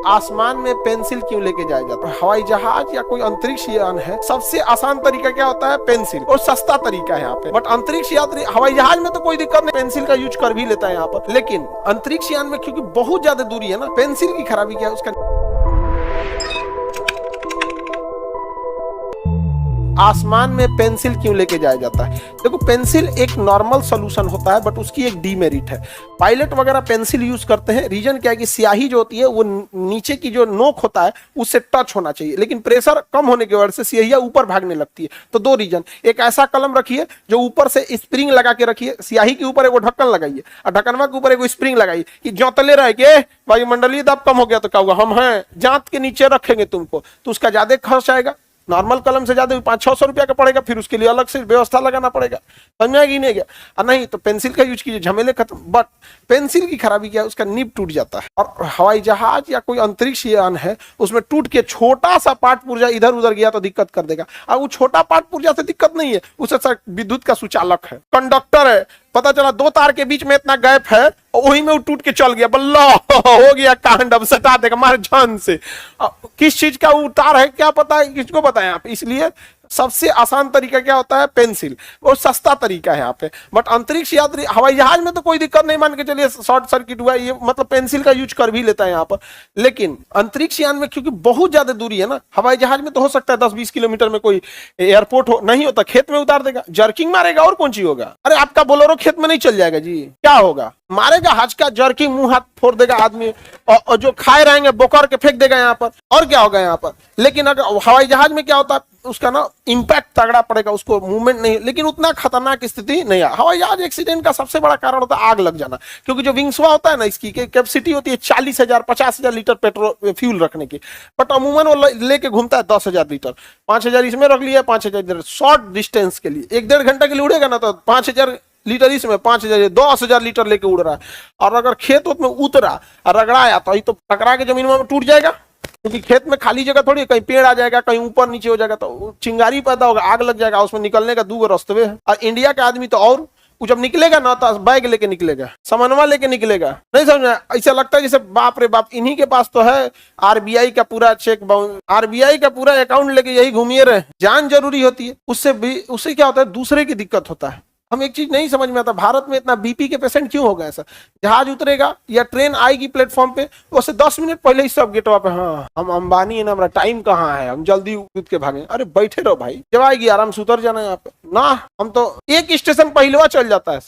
आसमान में पेंसिल क्यों लेके जाया जाता है? हवाई जहाज या कोई अंतरिक्ष यान है, सबसे आसान तरीका क्या होता है? पेंसिल, और सस्ता तरीका है यहाँ पे। बट अंतरिक्ष यात्री, हवाई जहाज में तो कोई दिक्कत नहीं, पेंसिल का यूज कर भी लेता है यहाँ पर, लेकिन अंतरिक्ष यान में क्योंकि बहुत ज्यादा दूरी है ना, पेंसिल की खराबी क्या है उसका। आसमान में पेंसिल क्यों लेके जाया जाता है? देखो, पेंसिल एक नॉर्मल सोल्यूशन होता है, बट उसकी एक डीमेरिट है। पायलट वगैरह पेंसिल यूज करते हैं, रीजन क्या है कि स्याही जो होती है वो नीचे की जो नोक होता है उससे टच होना चाहिए, लेकिन प्रेशर कम होने की वजह से स्याहियां ऊपर भागने लगती है। तो दो रीजन, एक ऐसा कलम रखिए जो ऊपर से स्प्रिंग लगा के रखिए, स्याही के ऊपर एगो ढक्कन लगाइए और ढक्कनवा के ऊपर एगो स्प्रिंग लगाइए कि जोतले रहे के वायुमंडलीय दबाव कम हो गया तो क्या होगा, हम हैं जांत के नीचे रखेंगे तुमको, तो उसका ज्यादा खर्च आएगा। नॉर्मल कलम से ज्यादा 500-600 रुपया का पड़ेगा, फिर उसके लिए अलग से व्यवस्था लगाना पड़ेगा। समझ में आएगी नहीं गया? और नहीं तो पेंसिल का यूज कीजिए, झमेले खत्म। बट पेंसिल की खराबी क्या है? उसका निब टूट जाता है। और हवाई जहाज या कोई अंतरिक्ष यान है, उसमें टूट के छोटा सा पार्ट पुर्जा इधर उधर गया तो दिक्कत कर देगा। और वो छोटा पार्ट पुर्जा से दिक्कत नहीं है, उससे विद्युत का सुचालक है, कंडक्टर है, पता चला दो तार के बीच में इतना गैप है, वही में वो टूट के चल गया, बल्ला हो गया कांड, अब सटा देगा मारे जान से। किस चीज का वो तार है क्या पता है, किसको बताएं आप? इसलिए सबसे आसान तरीका क्या होता है? पेंसिल, और सस्ता तरीका है यहाँ पे। बट अंतरिक्ष यात्री, हवाई जहाज में तो कोई दिक्कत नहीं, मान के चलिए शॉर्ट सर्किट हुआ, ये मतलब पेंसिल का यूज कर भी लेता है यहाँ पर, लेकिन अंतरिक्ष यान में क्योंकि बहुत ज्यादा दूरी है ना, हवाई जहाज में तो हो सकता है 10-20 किलोमीटर में कोई एयरपोर्ट हो, नहीं होता खेत में उतार देगा, जर्किंग मारेगा और कौन चीज होगा। अरे आपका बोलेरो खेत में नहीं चल जाएगा जी, क्या होगा? मारेगा हज का जर्किंग, मुंह हाथ फोड़ देगा आदमी, और जो खाए रहेंगे बोकर के फेंक देगा यहाँ पर, और क्या होगा यहाँ पर। लेकिन अगर हवाई जहाज में क्या होता है, उसका ना इंपैक्ट तगड़ा पड़ेगा, उसको मूवमेंट नहीं, लेकिन उतना खतरनाक स्थिति नहीं है। हवाई जहाज एक्सीडेंट का सबसे बड़ा कारण होता है आग लग जाना, क्योंकि जो विंग्सवा होता है ना, इसकी कैपेसिटी होती है 40,000-50,000 लीटर पेट्रोल फ्यूल रखने की, बट अमूमन वो लेके घूमता है 10,000 लीटर। 5,000 इसमें रख लिया, 5,000 शॉर्ट डिस्टेंस के लिए, 1-1.5 घंटे के लिए उड़ेगा ना, तो 5,000 लीटर इसमें, 5,000 10,000 लीटर लेके उड़ रहा है। और अगर खेत में उतरा और रगड़ाया तो टकरा के जमीन में टूट जाएगा, क्योंकि खेत में खाली जगह थोड़ी, कहीं पेड़ आ जाएगा, कहीं ऊपर नीचे हो जाएगा, तो चिंगारी पैदा होगा, आग लग जाएगा, उसमें निकलने का 2 रास्ते हैं। और इंडिया का आदमी तो और, वो जब निकलेगा ना तो बैग लेके निकलेगा, सामानवा लेके निकलेगा, नहीं समझा? ऐसा लगता है जैसे बाप रे बाप, इन्हीं के पास तो है आरबीआई का पूरा चेक बाउंस, आरबीआई का पूरा अकाउंट लेके यही घूमिए रहे। जान जरूरी होती है, उससे क्या होता है, दूसरे की दिक्कत होता है। हम एक चीज नहीं समझ में आता, भारत में इतना बीपी के पेशेंट क्यों हो गए? ऐसा जहाज उतरेगा या ट्रेन आएगी प्लेटफॉर्म पे, उससे 10 मिनट पहले ही सब गेटवा पे, हाँ हम अंबानी है ना, हमारा टाइम कहाँ है, हम जल्दी उठ के भागे। अरे बैठे रहो भाई, जब आएगी आराम से उतर जाना यहाँ पे ना। हम तो एक स्टेशन पहलवा चल जाता है।